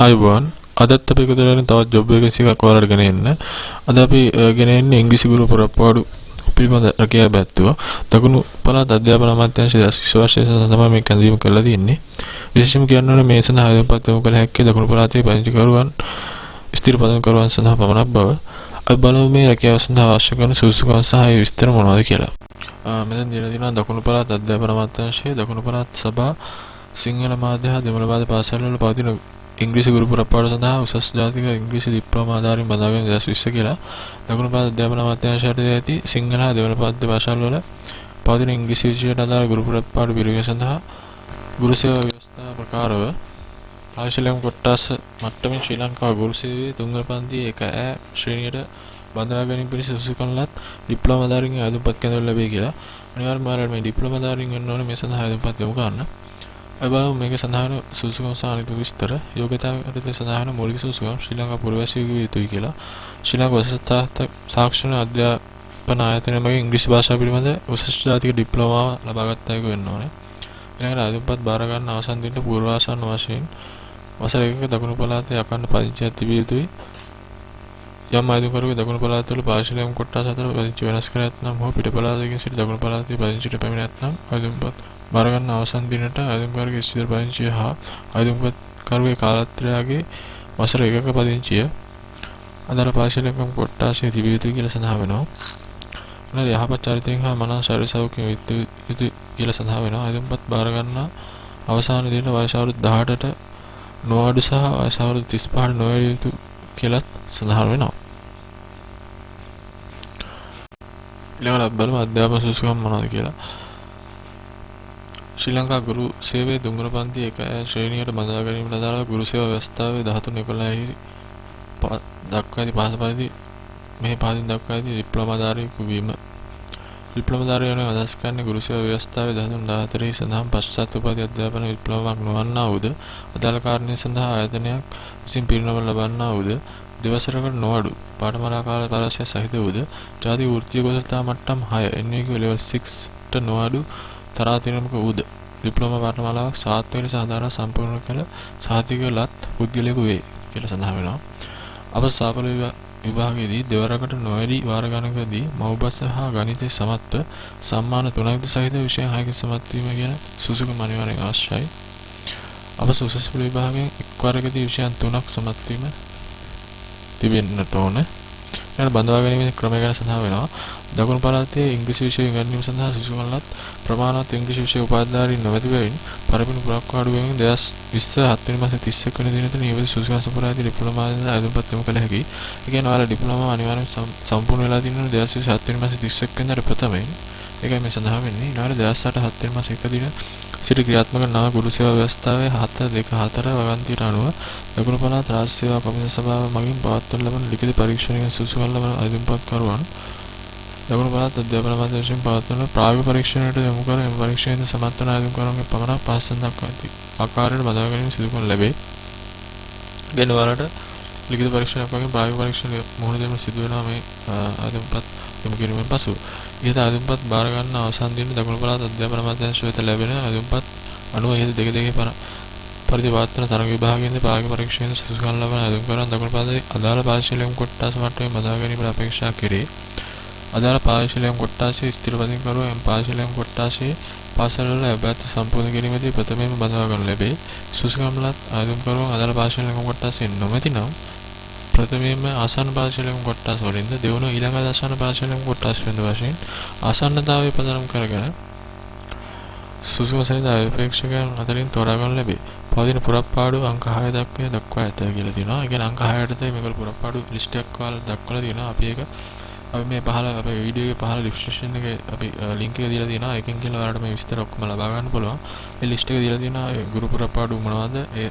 අයිබෝන් අදත් අපි එකතු වෙන තවත් ජොබ් එකක් ඔයාලට ගෙන එන්න. අද අපි ගෙන එන්නේ ඉංග්‍රීසි ගුරු පුරප්පාඩු පිළිබඳ රැකියාව බැත්තුව. දකුණු පළාත් අධ්‍යාපන අමාත්‍යාංශයේ 20 වර්ෂයේ සඳහා මේ කැඳවීම කරලා තියෙන්නේ. විශේෂම කියන්න ඕනේ මේ සඳහා ආයතනපත් යොමු කළ හැක්කේ දකුණු පළාතේ පදිංචිකරුවන් ස්ථිර පදිංචිකරුවන් සඳහා පමණක් බව. අපි බලමු මේ රැකියාව සඳහා අවශ්‍ය කරන සුදුසුකම් සහ ඒ විස්තර මොනවද කියලා. මෙතන දීලා තියෙනවා දකුණු පළාත් අධ්‍යාපන අමාත්‍යාංශයේ දකුණු පළාත් සභා සිංහල මාධ්‍ය හා දෙමළ මාධ්‍ය පාසල්වල පවතින ඉංග්‍රීසි ගුරු පුරප්පාඩු සඳහා උසස් ජාතික ඉංග්‍රීසි ඩිප්ලෝමා ආධාරයෙන් බඳවාගෙන 2020 කියලා දකුණු පළාත් අධ්‍යාපන අමාත්‍යාංශයට ඇති සිංහල හා දෙමළ මාධ්‍ය පාසල්වල පවතින ඉංග්‍රීසි විෂයට අදාළ ගුරු පුරප්පාඩු පිළිවෙල සඳහා ගුරු සේවා ව්‍යවස්ථා ප්‍රකාරව ආශිලම් කොට්ටාස මට්ටමින් ශ්‍රී ලංකාව ගුරු සේවයේ තුන්වන පන්තියේ 1A ශ්‍රේණියට බඳවා ගැනීම පිණිස සුසුකම්ලත් ඩිප්ලෝමා ආධාරයෙන් ආයුධපත් කැඳවල ලැබේ කියලා. අනිවාර්යයෙන්ම ඔයාලට මේ ඩිප්ලෝමා ආධාරයෙන් වෙන්න ඕනේ මේ සඳහා ආයුධපත් යොමු කරන්න. අබලු මේක සඳහන් සුසුකම් සහ අනිත් විස්තර යෝග්‍යතාවයට සඳහන් මූලික සුසුකම් ශ්‍රී ලංකා පුරවැසියෙකු විය යුතුයි කියලා. ශ්‍රී ලංකා උසස් තාක්ෂණ අධ්‍යාපන ආයතනය මගින් ඉංග්‍රීසි භාෂාව පිළිබඳ උසස් ජාතික ඩිප්ලෝමාව ලබාගත් අයෙකු වෙන්න ඕනේ. ඊළඟට ආයුධපත් බාර ගන්න අවසන් දිනට පූර්වාසන්න වශයෙන් වසර එකක දකුණු පළාතේ අකණ්ඩ පදිංචියක් තිබිය යුතුයි. යම් ආයුධකරුවෙකු දකුණු පළාත තුළ පාර්ශවයන් කොටස් අතර පදිංචි වෙනස් කර නැත්නම් හෝ පිට පළාතකින් සිට දකුණු පළාතේ පදිංචිට පැමිණ නැත්නම් ආයුධපත් බාර ගන්න අවසන් දිනට ආයුධකරුවෙකුගේ ස්ථිර පදිංචිය හා ආයුධකරුවේ කාලත්‍රයාගේ වසර එකක පදිංචිය අදාළ පාර්ශවයන් කොටස්යේ තිබිය යුතුයි කියලා සඳහන් වෙනවා. මොනවාද යහපත් චරිතයෙන් හා මනස ශරීර සෞඛ්‍යයෙන් යුතුයි කියලා සඳහන් වෙනවා. ආයුධපත් බාර ගන්න අවසාන දිනට වයස අවුරුදු 18ට නොඅඩු සහ වයස අවුරුදු 35ට නොවැඩි යුතු කියලා සඳහන් වෙනවා. ඊළඟට බලමු අධ්‍යාපන සුසුකම් මොනවද කියලා. ශ්‍රී ලංකා ගුරු සේවයේ තුන්වන පන්තියේ 1A ශ්‍රේණියට බඳවා ගැනීමට අදාළ ගුරු සේවා ව්‍යවස්ථාවේ 13/11 දක්වා ඇති පහස පරිදි මෙහි පහදින් දක්වා ඇති ඩිප්ලෝමා ආධාරයෙකු වීම. ඩිප්ලෝමා ආධාරය යන අදහස් කරන්නේ ගුරු සේවා ව්‍යවස්ථාවේ 13/14 සඳහන් පශ්චාත් උපාධි අධ්‍යාපන ඩිප්ලෝමාවක් නොවන්නා වූද අදාළ කාරණේ සඳහා ආයතනයක් විසින් පිරිනමන ලබන්නා වූද දෙවසරකට නොඅඩු පාඨමාලා කාල පරාසය සහිත වූද ජාතික වෘත්තීය කුසලතා මට්ටම් 6 NVQ level 6ට නොඅඩු තරාතිරමක වූද ඩිප්ලෝමා පාඨමාලාවක් සාත්වල සාධාරණ සම්පූර්ණ කළ සාතිකලත් පුද්ගලයෙකු වේ කියලා සඳහන් වෙනවා. අප සාපල විභාගයේදී දෙවරකට නොවැඩි වාර ගණනකදී මව්බස හා ගණිතයේ සමත්ව සම්මාන 3ක් සහිත විෂය 6ක සමත් වීම ගැන සුසුකම් අනිවාර්යෙන් අවශ්‍යයි. අප උසස් පෙළ විභාගයෙන් එක් වරකදී විෂයන් 3ක් සමත් වීම තිබෙන්නට ඕන. ඊළඟ බඳවා ගැනීමේ ක්‍රමය ගැන සඳහන් වෙනවා. දකුණු පළාතේ ඉංග්‍රීසි විෂය ඉගෙනීම සඳහා සුසුකම්ලත් ප්‍රමාණවත් ඉංග්‍රීසි විෂය උපාධිධාරීන් නොමැති බැවින් පරපින පුරක්කාඩු වෙමින් 2020 7 වෙනි මාසේ 31 වෙනි දිනට නියමිත සුසුකම් සපුරා ඇති ඩිප්ලෝමාවෙන් ආයුධපත් යොමු කළ හැකියි. ඒ කියන්නේ ඔයාලා ඩිප්ලෝමා අනිවාර්යෙන් සම්පූර්ණ වෙලා තියෙනවා 2020 7 වෙනි මාසේ 31 වෙනිදාට ප්‍රථමයෙන්. ඒකයි මේ සඳහන් වෙන්නේ. ඊළඟට 2008 7 වෙනි මාසේ 1 දින සිට ක්‍රියාත්මක නව ගුරු සේවා ව්‍යවස්ථාවේ 7.2.4 වගන්තියට අනුව දකුණු පළාත් රාජ්‍ය සේවා කොමිසම සභාව මගින් පවත්වන ලබන ලිඛිත පරීක්ෂණයෙන් සුසුකම් ලබන ආයුධපත්කරුවන් දකුණු පළාත් අධ්‍යාපන අමාත්‍යාංශයෙන් පවත්වන ප්‍රායෝගික පරීක්ෂණයට යොමු කර එම පරීක්ෂණයෙන් සමත් වන ආයුධකරුවන්ගේ පමණක් පහසෙන් දක්වා ඇති ආකාරයට බඳවා ගැනීම සිදු කරනු ලැබේ. ගෙන වලට ලිඛිත පරීක්ෂණයක් වගේ ප්‍රායෝගික පරීක්ෂණ මුහුණ දෙන්න සිදු වෙනවා මේ ආයුධපත් යොමු කිරීමෙන් පසු. ඉහත ආයුධපත් බාර ගන්න අවසන් දින දකුණු පළාත් අධ්‍යාපන අමාත්‍යාංශය වෙත ලැබෙන ආයුධපත් 92 පරිදි පවත්වන තරග විභාගයෙන්ද ප්‍රායෝගික පරීක්ෂණයෙන් සුසුකම් ලබන ආයුධකරුවන් දකුණු පළාතේ අදාළ පාර්ශවයන් කොටස් මට්ටමින් බඳවා ගැනීමට අපේක්ෂා කෙරේ. අදාළ පාර්ශවයන් කොට්ටාසේ ස්ථිර පදිංචිකරුවෝ එම් පාර්ශවයන් කොට්ටාසේ පාසල්වල අභ්‍යර්ථ සම්පූර්ණ කිරීමේදී ප්‍රථමයෙන්ම බඳවා ගන්නු ලැබේ. සුසුකම්ලත් ආයුධකරුවන් අදාළ පාර්ශවයන් කොට්ටාසේ නොමැති නම් ප්‍රථමයෙන්ම ආසන්න පාර්ශවයන් කොට්ටාස වලින්ද දෙවන ඊළඟ ආසන්න පාර්ශවයන් කොට්ටාස වෙන වශයෙන් ආසන්නතාවය පදනම් කරගෙන සුසුකම් සහිත අපේක්ෂකයන් අතරින් තෝරා ගන්නු ලැබේ. පවතින පුරප්පාඩු අංක 6 දක්වා ඇත කියලා තියෙනවා. ඒ කියන්නේ අංක 6ට මේකල පුරප්පාඩු ලිස්ට් එකක් දක්වලා තියෙනවා. අපි ඒක අපි මේ පහළ අපේ වීඩියෝ එකේ පහළ ඩිස්ක්‍රිප්ෂන් එකේ අපි ලින්ක් එක දීලා තියෙනවා. ඒකෙන් කියලා ඔයාලට මේ විස්තර ඔක්කොම ලබා ගන්න පුළුවන්. මේ ලිස්ට් එක දීලා තියෙනවා ඒ ගුරු පුරප්පාඩු මොනවද, ඒ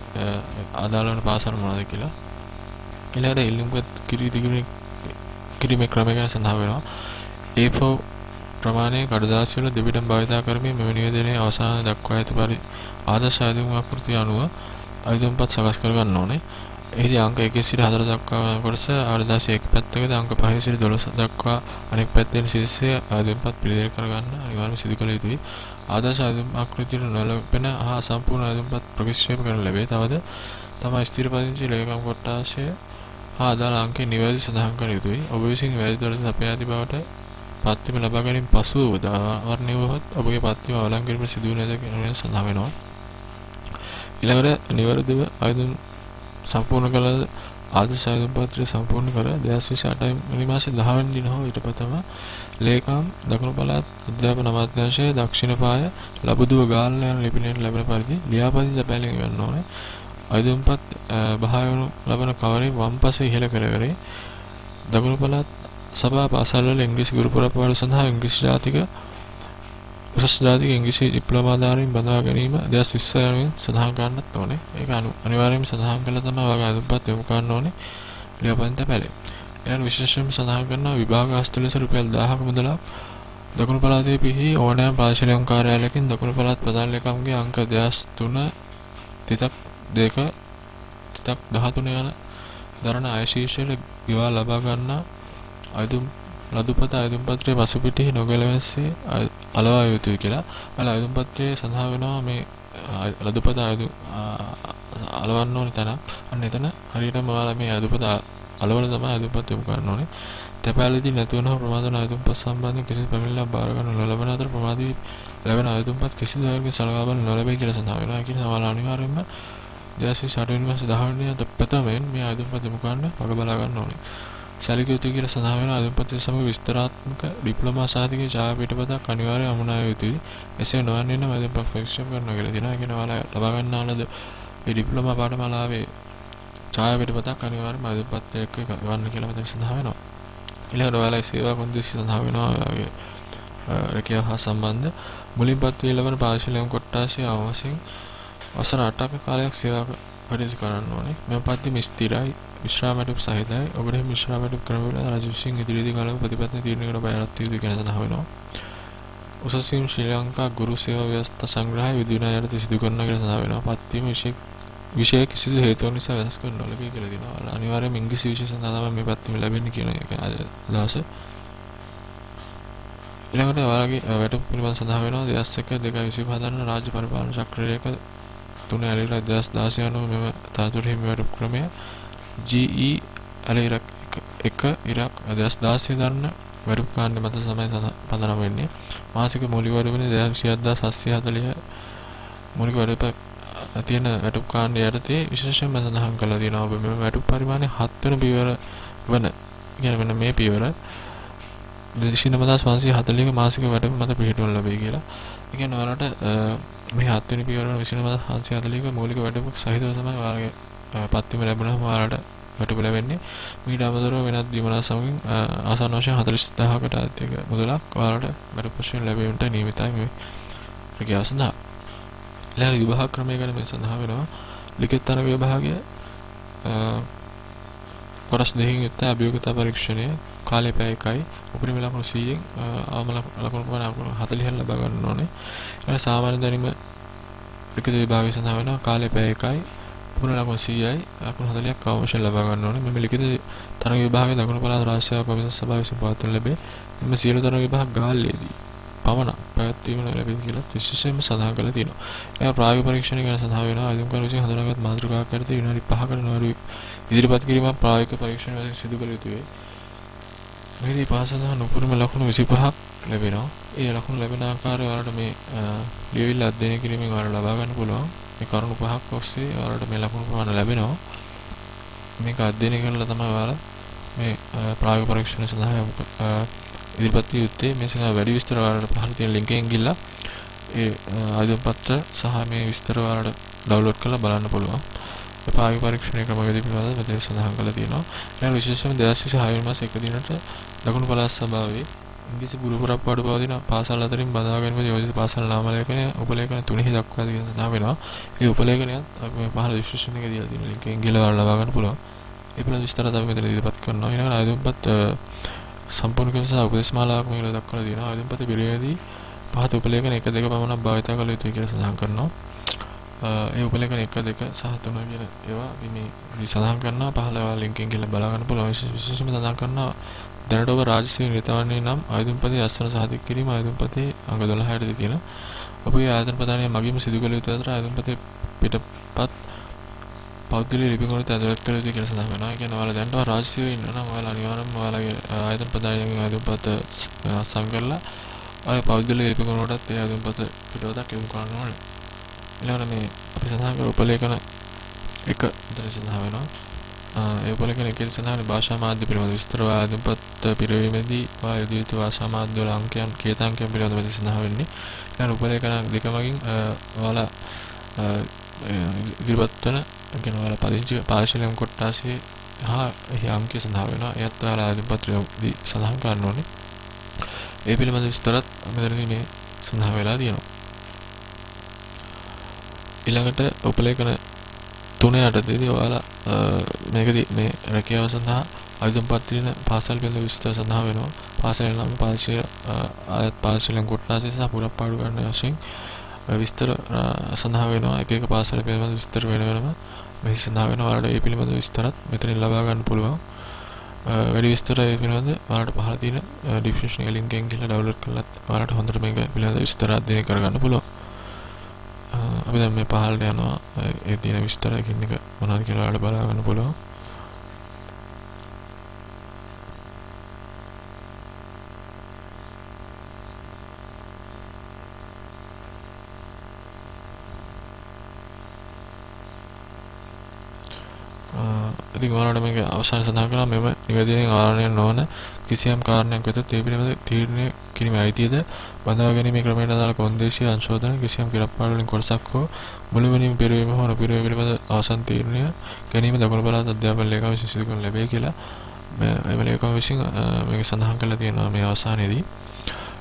ආදාළ වෙන පාසල් මොනවද කියලා. ඊළඟට ඉල්ලුම්පත් කිරීමේ ක්‍රමය ගැන සඳහන් වෙනවා. A4 ප්‍රමාණයේ කඩදාසි වල දෙපිටම භාවිතා කරමින් මෙම නිවේදනයේ අවසාන දක්වා ඇති පරිදි ආදර්ශ ආයුධ ආකෘතිය අනුව ආයුධපත් සකස් කර ගන්න ඕනේ. එහිදී අංක 1 සිට 4 දක්වා කොටස ආදාසිය එක පැත්තකද අංක 5 සිට 12 දක්වා අනෙක් පැත්තේ ශීර්ෂයේ ආයුධපත් පිළිදෙල කර ගන්න අනිවාර්යයෙන් සිදු කළ යුතුයි. ආදර්ශ ආයුධ ආකෘතියට නොලැබෙන හා සම්පූර්ණ ආයුධපත් ප්‍රතික්ෂේප කරන ලැබේ. තවද තම ස්ථිර පදිංචි ලේකම් කොට්ටාශය හා අදාළ අංකය නිවැරදි සඳහන් කර යුතුයි. ඔබ විසින් වැරදි තොරතුරු සපයා ඇති බවට පත්වීම ලබා ගැනීම පසුව දාවරණය වුවහොත් ඔබගේ පත්වීම අවලං කිරීමට සිදු වන ඇත සඳහන් වෙනවා. ඊළඟට නිවැරදිව ආයුධ සම්පූර්ණ කළ ආදේශ ආයුධ පත්‍රය සම්පූර්ණ කර 2028 වෙනි මාසේ 10 වෙනි දින හෝ ඊට ප්‍රථම ලේකම් දකුණු පළාත් අධ්‍යාපන අමාත්‍යාංශයේ දක්ෂිණ පාය ලබුදුව ගාල්ල යන ලිපිනයට ලැබෙන පරිදි ලියාපදිංචි සපයලා ගන්න ඕනේ. ආයුධපත් බහාය වනු ලබන කවරේ වම් පසේ ඉහළ කරවරේ දකුණු පළාත් සභා පාසල්වල ඉංග්‍රීසි ගුරු පුරපාඩු සඳහා ඉංග්‍රීසි ජාතික උසස් ජාතික ඉංග්‍රීසි ඩිප්ලෝමාධාරීන් බඳවා ගැනීම 2020 යනුවෙන් සඳහන් කරන්නත් ඕනේ. ඒක අනිවාර්යයෙන්ම සඳහන් කළා තමයි ඔයාගේ ආයුධපත් යොමු කරන්න ඕනේ ලියාපදිංචි පැලේ. ඊළඟ විශේෂයෙන්ම සඳහන් කරනවා විභාග හස්ත ලෙස රුපියල් 1000ක මුදලක් දකුණු පළාතේ පිහි ඕනෑම පාර්ශවයන් කාර්යාලයකින් දකුණු පළාත් ප්‍රධාන ලේකම්ගේ අංක 2003 තිතක් 2 තිතක් 13 යන දරණ අය ශීර්ෂයට ගෙවා ලබා ගන්නා ආයුධ ලදුපත ආයුධ පත්‍රයේ පසුපිටෙහි නොගැලවෙන්නේ අලවා යුතුයි කියලා. ආයුධ පත්‍රයේ සඳහන් වෙනවා මේ ලදුපත ආයුධ අලවන්න ඕනේ තැන. අන්න එතන හරියටම ඔයාලා මේ ආයුධ පත අලවල තමයි ආයුධ පත් යොමු කරන්න ඕනේ. තැපෑලේදී නැති වුණා ප්‍රමාද වන ආයුධ පත් සම්බන්ධයෙන් කිසි පැමිණිල්ලක් බාර ගන්න නොලබන අතර ප්‍රමාදී ලැබෙන ආයුධ පත් කිසිදු දවසක සලකා බලන්න නොලැබේ කියලා සඳහන් වෙනවා. ඒ කියන්නේ ඔයාලා අනිවාර්යයෙන්ම 2028 වෙනි මාසේ 10 වෙනිදා ප්‍රථමයෙන් මේ ආයුධ පත් යොමු කරන්න වග බලා ගන්න ඕනේ. සැලකිය යුතුයි කියලා සඳහන් වෙන ආයුධ පත්‍ය සමග විස්තරාත්මක ඩිප්ලෝමා සාධකයේ ඡායා පිටපතක් අනිවාර්යයෙන් අමුණා යුතුයි. එසේ නොවන්නේ නම් ආයුධ පත් පරීක්ෂා කරනවා කියලා තියෙනවා. ඒ කියන්නේ ඔයාලා ලබා ගන්නාලද මේ ඩිප්ලෝමා පාඨමාලාවේ ඡායා පිටපතක් අනිවාර්යයෙන්ම ආයුධ පත්‍ය එක්ක ගන්න කියලා මෙතන සඳහන් වෙනවා. ඊළඟට ඔයාලා සේවා කොන්දේසි සඳහන් වෙනවා ඔයාගේ රැකියාව හා සම්බන්ධ මුලින් පත්වී ලබන පාර්ශවයන් කොට්ටාශය අවශ්‍යයෙන් වසර 8ක කාලයක් සේවා කටයුතු කරන්න ඕනේ. මේ පත්ති ස්ථිරයි විශ්‍රාමයට සහිතයි. ඔබට මේ විශ්‍රාමයට ක්‍රමවල රාජ්‍ය විශ්ින් ඉදිරියේදී කාලක ප්‍රතිපත්ති තීරණයකට බයරත් යුතු කියන සඳහන් වෙනවා. උසස්වීම ශ්‍රී ලංකා ගුරු සේවා ව්‍යවස්ථා සංග්‍රහය විදුණා යටතේ සිදු කරනවා කියලා සඳහන් වෙනවා. පත්වීම විෂය කිසිදු හේතුවක් නිසා වෙනස් කරන්න නොලැබී කියලා දෙනවා. අනිවාර්යයෙන්ම ඉංග්‍රීසි විෂය සඳහා තමයි මේ පත්වීම ලැබෙන්නේ කියන එක අදහස. ඊළඟට ඔයාලගේ වැටුප් පිළිබඳ සඳහන් වෙනවා 2001 225 දන්න රාජ්‍ය පරිපාලන චක්‍රයක 3 ඇලිලා 2016 අනුව මෙම තාතුරු හිමි වැටුප් ක්‍රමය GE ඇලිරක් 1 ඉරක් 2016 දන්න වැටුප් කාණ්ඩ මත තමයි පදනම් වෙන්නේ. මාසික මූලික වැටුපනේ 26740 මූලික වැටුප තියෙන වැටුප් කාණ්ඩ යටතේ විශේෂයෙන්ම සඳහන් කරලා තියෙනවා. ඔබ මේ වැටුප් පරිමාණය 7 වෙනි පියවර වන කියන්නේ මෙන්න මේ පියවර 29540ක මාසික වැටුප මත පිළිතුරු ලැබෙයි කියලා. ඒ කියන්නේ ඔයාලට මේ 7 වෙනි පියවර 29540ක මූලික වැටුපක් සහිතව තමයි ඔයාලගේ පත්වීම ලැබුණාම ඔයාලට වැටුප ලැබෙන්නේ. මීට අමතරව වෙනත් දීමනා සමගින් ආසන්න වශයෙන් 40000කට අධික මුදලක් ඔයාලට වැටුප වශයෙන් ලැබෙන්නට නියමිතයි මේ රැකියාව සඳහා. ඊළඟ විභාග ක්‍රමය ගැන මේ සඳහන් වෙනවා. ලිඛිත තරග විභාගය කොටස් දෙකකින් යුක්ත අභියෝගතා පරීක්ෂණය කාලය පැය 1යි උපරිම ලකුණු 100න් අවම ලකුණු ප්‍රමාණය 40ක් ලබා ගන්න ඕනේ. ඊළඟ සාමාන්‍ය දැනුම ලිඛිත විභාගය සඳහන් වෙනවා කාලය පැය 1යි උපරිම ලකුණු 100යි ලකුණු 40ක් අවශ්‍ය ලබා ගන්න ඕනේ. මේ ලිඛිත තරග විභාගයේ දකුණු පළාත් රාජ්‍ය සේවා කොමිසම සභාව විසින් පවත්වනු ලැබේ. මේ සියලු තරග විභාග ගාල්ලේදී පමණක් පැවැත්වීම ලැබෙයි කියලා විශේෂයෙන්ම සඳහන් කරලා තියෙනවා. ඒ ප්‍රායෝගික පරීක්ෂණ ගැන සඳහන් වෙනවා. අධ්‍යයන විසින් හඳුනාගත් මාතෘකාවක් යටතේ විනාඩි 5කට නොවැළි ඉදිරිපත් කිරීමක් ප්‍රායෝගික පරීක්ෂණ වලින් සිදු කළ යුතුයි. මේදී පාස සඳහන් උපරිම ලකුණු 25ක් ලැබෙනවා. ඒ ලකුණු ලැබෙන ආකාරය ඔයාලට මේ ලියවිල්ල අධ්‍යයනය කිරීමෙන් ඔයාලට ලබා ගන්න පුළුවන්. මේ කරුණු 5ක් ඔස්සේ ඔයාලට මේ ලකුණු ප්‍රමාණය ලැබෙනවා. මේක අධ්‍යයනය කරලා තමයි ඔයාලා මේ ප්‍රායෝගික පරීක්ෂණ සඳහා ඉදිරිපත් යුත්තේ. මේ සඳහා වැඩි විස්තර ඔයාලට පහළ තියෙන ලින්ක් එකෙන් ගිහලා ඒ ආයුධ පත්‍ර සහ මේ විස්තර ඔයාලට ඩවුන්ලෝඩ් කරලා බලන්න පුළුවන්. ඒ ප්‍රායෝගික පරීක්ෂණයේ ක්‍රමවේද පිළිබඳව මෙතන සඳහන් කරලා තියෙනවා. ඊළඟ විශේෂයෙන්ම 2026 වෙනි මාස 1 දිනට දකුණු පළාත් සභාවේ ඉංග්‍රීසි ගුරු පුරපාඩු පවතින පාසල් අතරින් බඳවා ගැනීම යෝජිත පාසල් නාමලේඛනය උපලේඛන 3 දක්වා තියෙන සඳහන් වෙනවා. ඒ උපලේඛනයත් මේ පහළ ඩිස්ක්‍රිප්ෂන් එකේ දීලා තියෙන ලින්ක් එකෙන් ගිහලා ඔයාලා ලබා ගන්න පුළුවන්. ඒ පිළිබඳ විස්තර තමයි මෙතන ඉදිරිපත් කරනවා. ඊළඟ ආයුධපත් සම්පූර්ණ කරන සහ උපදේශ මාලාවක් මේක දක්වලා තියෙනවා. ආයුධපත් පිළිවෙලදී පහත උපලේඛන 1 2 පමණක් භාවිත කළ යුතුයි කියලා සඳහන් කරනවා. ඒ උපලේඛන 1 2 සහ 3 කියන ඒවා මේ සඳහන් කරනවා. පහළ ඔයාලා ලින්ක් එකෙන් ගිහලා බලා ගන්න පුළුවන්. විශේෂයෙන්ම සඳහන් කරනවා දැනට ඔබ රාජ්‍ය සේවයේ නිරතවන්නේ නම් ආයුධපතේ අස්වන සහතික කිරීම ආයුධපතේ අංග 12 යටතේ තියෙන ඔබේ ආයතන ප්‍රදානය මගින්ම සිදු කළ යුතු අතර ආයුධපතේ පිටපත් පෞද්ගලික ලිපිගොනුත් ඇතුළත් කළ යුතුයි කියලා සඳහන් වෙනවා. ඒ කියන්නේ ඔයාලා දැනට රාජ්‍යසේවයේ ඉන්නවා නම් ඔයාලා අනිවාර්යයෙන්ම ඔයාලගේ ආයතන ප්‍රධානියන්ගෙන් ආයතනපත අත්සන් කරලා ඔයාලගේ පෞද්ගලික ලිපිගොනුවටත් ඒ ආයතනපත පිටවතක් යොමු කරන්න ඕනේ. ඊළඟට මේ අපි සඳහන් කළ උපලේඛන එක විතර සඳහන් වෙනවා. ඒ උපලේඛන එකේ සඳහන් භාෂා මාධ්‍ය පිළිබඳ විස්තර ආයතනපත පිරවීමේදී ඔයාලා යෙදිය යුතු භාෂා මාධ්‍ය වල අංකයන් කේතාංකයන් පිළිබඳව සඳහන් වෙන්නේ. ඊළඟ උපලේඛන දෙක මගින් ඔයාලා ඉදිරිපත් වන ඔයාලා පදිංචි පාර්ශවයෙන් කොට්ටාසේ හා එහි අංකය සඳහන් වෙනවා. එයත් ඔයාලා ආයතනපත්‍රයේදී සඳහන් කරන්න ඕනේ. ඒ පිළිබඳ විස්තරත් මෙතනදී මේ සඳහන් වෙලා තියෙනවා. ඊළඟට උපලේඛන 3 යටතේදී ඔයාලා මේකදී මේ රැකියාව සඳහා ආයතනපත්‍රින පාසල් පිළිබඳ විස්තර සඳහන් වෙනවා. පාසලේ නම් පාර්ශවයෙන් කොට්ටාසේ සහ පුරප්පාඩු ගන්න වශයෙන් විස්තර සඳහන් වෙනවා. එක එක පාසල පිළිබඳ විස්තර වෙනම මෙහි සඳහන් වෙනවා. ඔයාලට ඒ පිළිබඳ විස්තරත් මෙතනින් ලබා ගන්න පුළුවන්. වැඩි විස්තර ඒ පිළිබඳ ඔයාලට පහළ තියෙන ඩිස්ක්‍රිප්ෂන් එක ලින්ක් එකෙන් ගිහලා ඩවුන්ලෝඩ් කරලත් ඔයාලට හොඳට මේක පිළිබඳ විස්තර අධ්‍යයනය කරගන්න පුළුවන්. අපි දැන් මේ පහළට යනවා. ඒ තියෙන විස්තර එකින් එක මොනවද කියලා ඔයාලට බලා ගන්න පුළුවන්. ඉතින් ඔයාලට මේක අවසානයේ සඳහන් කරනවා මෙම නිවැරදිව ආරණය නොවන කිසියම් කාරණයක් වෙතත් ඒ පිළිබඳ තීරණය කිරීමේ අයිතියද බඳවා ගැනීමේ ක්‍රමයට අදාළ කොන්දේසි අංශෝධන කිසියම් කිරප්පාඩු වලින් කොටසක් හෝ මුළුමනින්ම පෙරවීම හෝ නොපෙරවීම පිළිබඳ අවසන් තීරණය ගැනීම දකුණු පළාත් අධ්‍යාපන ලේකම් විසින් සිදු කරනු ලැබේ කියලා මේ ලේකම් විසින් මේක සඳහන් කරලා තියෙනවා මේ අවසානයේදී.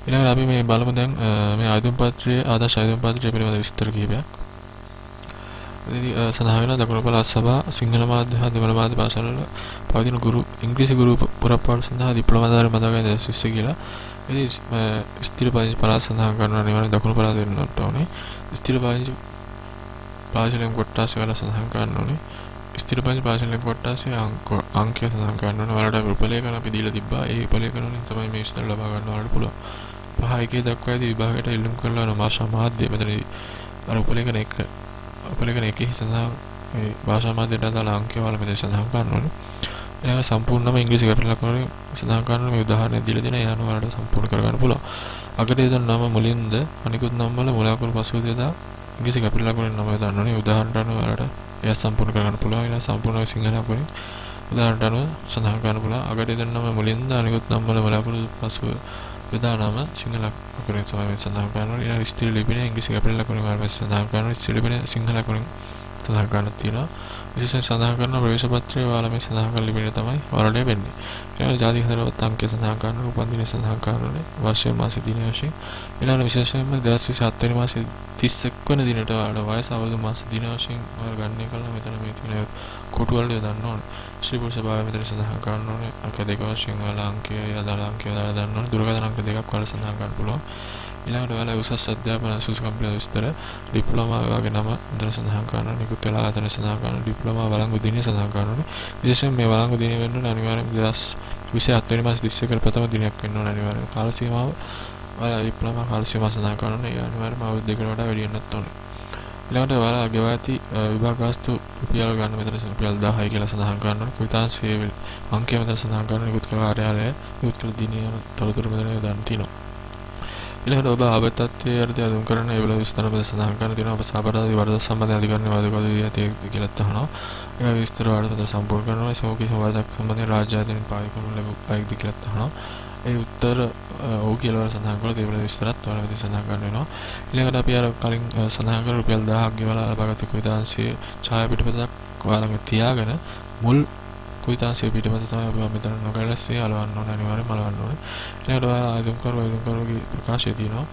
ඊළඟට අපි මේ බලමු දැන් මේ ආයතනපත්‍රයේ ආදර්ශ ආයතනපත්‍රය පිළිබඳ විස්තර කිහිපයක්. සඳහන් වෙන දකුණු පළාත් සභා සිංහල මාධ්‍ය හා දෙමළ මාධ්‍ය පාසල්වල පවතින ගුරු ඉංග්‍රීසි ගුරු පුරප්පාඩු සඳහා ඩිප්ලෝමාධාරී මතවාගෙන ශිෂ්‍ය කියලා. ඉතින් ස්ථිර පදිංචි පළාත් සඳහන් කරනවා අනිවාර්යෙන් දකුණු පළාත් වෙන්නට ඕනේ. ස්ථිර පදිංචි පාසලෙන් කොට්ටාසේ වල සඳහන් කරන්න ඕනේ. ස්ථිර පදිංචි පාසලෙන් කොට්ටාසේ අංකය සඳහන් කරන්න ඕනේ. ඔයාලට උපලේඛන අපි දීලා තිබ්බා. ඒ උපලේඛන වලින් තමයි මේ විස්තර ලබා ගන්න ඔයාලට පුළුවන්. 5 දක්වා ඇති විභාගයට ඉල්ලුම් කරලා යන භාෂා මාධ්‍ය මෙතනදී අර උපලේඛන එක උපලේඛන එකේ සඳහන් මේ භාෂා මාධ්‍යයට අදාළ අංකය ඔයාලා මෙතන සඳහන් කරන්න ඕනේ. ඊළඟ සම්පූර්ණම ඉංග්‍රීසි කැපිටල් ලකුණු වලින් සඳහන් කරන මේ උදාහරණයක් දීලා දෙන ඒ අනුව ඔයාලට සම්පූර්ණ කරගන්න පුළුවන්. අගට යොදන නම මුලින්ද අනිකුත් නම් වල මුල අකුරු පසුව යොදා ඉංග්‍රීසි කැපිටල් ලකුණෙන් නම යොදන්න ඕනේ. උදාහරණට අනුව ඔයාලට එය සම්පූර්ණ කරගන්න පුළුවන්. ඊළඟ සම්පූර්ණ සිංහල අකුරින් උදාහරණට අනුව සඳහන් කරන්න පුළුවන්. අගට යොදන නම මුලින්ද අනිකුත් නම් වල මුල අකුරු පසුව යොදා නම සිංහල අකුරින් තමයි සඳහන් කරනවා. ඊළඟ ස්ථිර ලිපිනේ ඉංග්‍රීසි කැපිටල් ලකුණෙන් ඔයාලා සඳහන් කරනවා. ස්ථිර ලිපිනේ සිංහල අකුරින් සඳහන් කරන්න තියෙනවා. විශේෂයෙන් සඳහන් කරන ප්‍රවේශ පත්‍රය ඔයාලා මේ සඳහන් කරන ලිපිනේ තමයි ඔයාලට ලැබෙන්නේ. ඊළඟ ජාතික හතරවත් අංකය සඳහන් කරනවා. උපන් දිනය සඳහන් කරනවා. වර්ෂය මාසෙ දිනය වශයෙන්. ඊළඟ විශේෂයෙන්ම 2027 වෙනි මාසෙ 31 වෙනි දිනට ඔයාලට වයස අවුරුදු මාස දින වශයෙන් ඔයාලා ගණනය කළා මෙතන මේ තියෙන කොටු වල යොදන්න ඕනේ. ශ්‍රී පුරුෂ භාවය මෙතන සඳහන් කරන්න ඕනේ. අංක දෙක වශයෙන් ඔයාලා අංකය යදාලා අංකය දාලා දාන්න ඕනේ. දුරකථන අංක දෙකක් ඔයාලා සඳහන් කරන්න පුළුවන්. ඊළඟට ඔයාලා උසස් අධ්‍යාපන සුසුකම් පිළිබඳ විස්තර ඩිප්ලෝමා වගේ නම මෙතන සඳහන් කරනවා. නිකුත් වෙලා ආයතන සඳහන් කරනවා. ඩිප්ලෝමා වළංගු දිනය සඳහන් කරනවා. විශේෂයෙන් මේ වළංගු දිනය වෙන්න ඕනේ අනිවාර්යයෙන්ම 2027 වෙනි මාස 31 ප්‍රථම දිනයක් වෙන්න ඕනේ අනිවාර්යයෙන්. කාල සීමාව ඔයාලා ඩිප්ලෝමා කාල සීමාව සඳහන් කරනවා. ඒ අනිවාර්යයෙන්ම අවුරුදු දෙකකට වඩා වැඩි වෙන්නත් ඕනේ. ඊළඟට ඔයාලා ගෙවා ඇති විභාග ගාස්තු රුපියල් ගන්න මෙතන රුපියල් 1000යි කියලා සඳහන් කරනවා. කුයිතාංශයේ අංකය මෙතන සඳහන් කරනවා. නිකුත් කළ කාර්යාලය නිකුත් කළ දිනය තොරතුරු මෙතන යොදන්න තියෙනවා. ඊළඟට ඔබ ආබත්තත්වයේ යටතේ අඳුන් කරන ඒ වල විස්තර මෙතන සඳහන් කරන තියෙනවා. ඔබ සාපරාධී වරද සම්බන්ධ අධිකරණයේ වාදකවල දී ඇති කියලා තහනවා. ඒ විස්තර වලට මෙතන සම්පූර්ණ කරනවා. සෝකී සමාජයක් සම්බන්ධයෙන් රාජ්‍ය ආයතනයෙන් පාවිච්චි කරනු ලැබු අයිති කියලා තහනවා. ඒ උත්තර ඔව් කියලා වල සඳහන් කරලා ඒ වල විස්තරත් ඔයාලා මෙතන සඳහන් කරන්න වෙනවා. ඊළඟට අපි අර කලින් සඳහන් කරලා රුපියල් 1000ක් ගෙවලා ලබාගත් කුයිතාංශයේ ඡායා පිටපතක් ඔයාලඟ තියාගෙන මුල් කුයිතාංශයේ පිටපත තමයි අපි මෙතන නොකැලැස්සේ අලවන්න ඕනේ අනිවාර්යයෙන්ම අලවන්න ඕනේ. ඊළඟට ඔයාලා ආයතනකරුගේ ප්‍රකාශය තියෙනවා.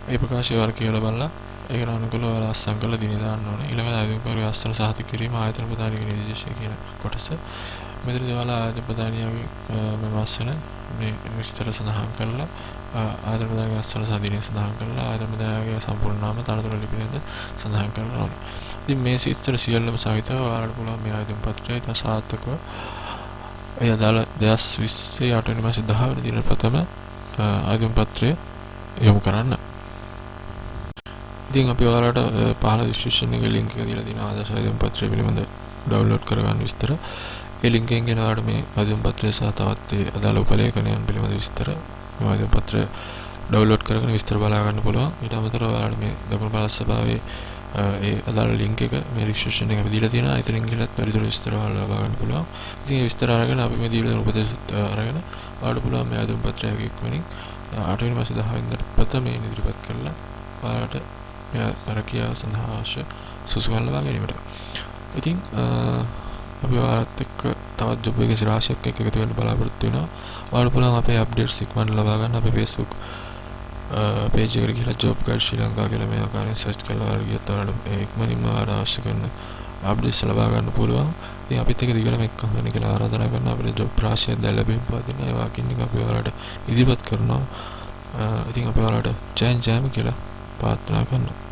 ඒ ප්‍රකාශය ඔයාලා කියලා බලලා ඒකට අනුකූලව ඔයාලා අස්සම් කරලා දින දාන්න ඕනේ. ඊළඟට ආයතනකරුගේ අස්තර සහතික කිරීම ආයතන ප්‍රධානීගේ නිර්දේශය කියන කොටස මෙතනදී ඔයාලා ආයතන ප්‍රධානියාගේ මේ මාසන මේ විස්තර සඳහන් කරලා ආයතන ප්‍රධානගේ අස්තර සහ දිනය සඳහන් කරලා ආයතන ප්‍රධානගේ සම්පූර්ණ නාම තනතුරු ලිපිනේද සඳහන් කරනවා ඕනේ. ඉතින් මේ විස්තර සියල්ලම සහිතව ඔයාලට පුළුවන් මේ ආයතන පත්‍රය සාර්ථකව ඒ අදාළ 2020 8 වෙනි මාසේ 10 වෙනි දින ප්‍රථම ආයතන පත්‍රය යොමු කරන්න. ඉතින් අපි ඔයාලට පහළ ඩිස්ක්‍රිප්ෂන් එකේ ලින්ක් එක දීලා තියෙනවා ආදර්ශ ආයතන පත්‍රය පිළිබඳ ඩවුන්ලෝඩ් කරගන්න විස්තර. ඒ ලින්ක් එකෙන් ගෙන ඔයාලට මේ ආදිම පත්‍රය සහ තවත් ඒ අදාළ උපලේඛනයන් පිළිබඳ විස්තර මේ ආදිම පත්‍රය ඩවුන්ලෝඩ් කරගෙන විස්තර බලා ගන්න පුළුවන්. ඊට අමතරව ඔයාලට මේ දකුණු පළාත් සභාවේ ඒ අදාළ ලින්ක් එක මේ රිජිස්ට්‍රේෂන් එක අපි දීලා තියෙනවා. එතනින් ගිහලා වැඩිදුර විස්තර ඔයාලට ලබා ගන්න පුළුවන්. ඉතින් මේ විස්තර අරගෙන අපි මේ දීලා දෙන උපදෙස් අරගෙන ඔයාලට පුළුවන් මේ ආදිම පත්‍රයක ඉක්මනින් 8 වෙනි මාසේ 10 වෙනිදාට ප්‍රථමයෙන් ඉදිරිපත් කරලා ඔයාලට මේ ආරකියාව සඳහා අවශ්‍ය සුසුකම් ලබා ගැනීමට. ඉතින් අපි ඔයාලත් එක්ක තවත් ජොබ් එකේ රාශියක් එක්ක එකතු වෙන්න බලාපොරොත්තු වෙනවා. ඔයාලට පුළුවන් අපේ අප්ඩේට්ස් ඉක්මනට ලබා ගන්න අපේ Facebook page එකට ගිහලා job guide ශ්‍රී ලංකා කියලා මේ ආකාරයෙන් search කරලා ඔයාලට ගියත් ඔයාලට ඉක්මනින්ම ඔයාලට අවශ්‍ය කරන අප්ඩේට්ස් ලබා ගන්න පුළුවන්. ඉතින් අපිත් එක්ක දිගටම එක්කම වෙන්න කියලා ආරාධනා කරනවා. අපිට job රාශියක් දැන් ලැබෙන්න පවතින ඒ වගේකින් අපි ඔයාලට ඉදිරිපත් කරනවා. ඉතින් අපි ඔයාලට ජය ජයම කියලා ප්‍රාර්ථනා කරනවා.